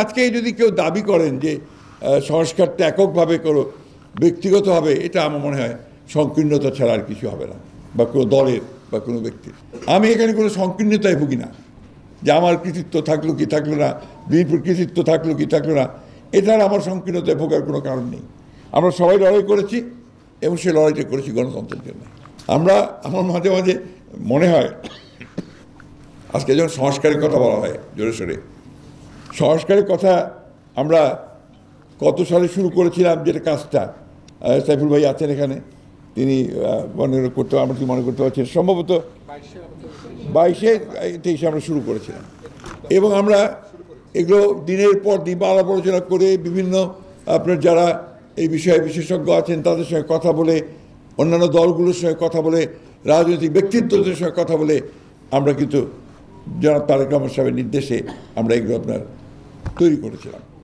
আজকে যদি কেউ দাবি করেন যে সংস্কারটা এককভাবে করো, ব্যক্তিগতভাবে, এটা আমার মনে হয় সংকীর্ণতা ছাড়া আর কিছু হবে না, বা কোনো দলের বা কোনো ব্যক্তির। আমি এখানে কোনো সংকীর্ণতায় ভুগি না, যে আমার কৃতিত্ব থাকলো কি থাকলো না, বিএনপির কৃতিত্ব থাকলো কি থাকলো না, এটার আমার সংকীর্ণতায় ভোগার কোনো কারণ নেই। আমরা সবাই লড়াই করেছি এবং সে লড়াইটা করেছি গণতন্ত্রের জন্য। আমার মাঝে মাঝে মনে হয়, আজকে যখন সংস্কারের কথা বলা হয় জোরে সোরে, সংস্কারের কথা আমরা কত সালে শুরু করেছিলাম, যেটা কাজটা সাইফুল ভাই আছেন এখানে, তিনি আমরা কি মনে করতে পারছি, সম্ভবত 22-23 আমরা শুরু করেছিলাম। এবং আমরা এগুলো দিনের পর দিন আলাপ আলোচনা করে বিভিন্ন আপনার যারা এই বিষয়ে বিশেষজ্ঞ আছেন তাদের সঙ্গে কথা বলে, অন্যান্য দলগুলোর সঙ্গে কথা বলে, রাজনৈতিক ব্যক্তিত্বদের সঙ্গে কথা বলে আমরা কিন্তু জনাব তারেক রহমান সাহেবের নির্দেশে আমরা এগুলো আপনার তৈরি করেছিলাম।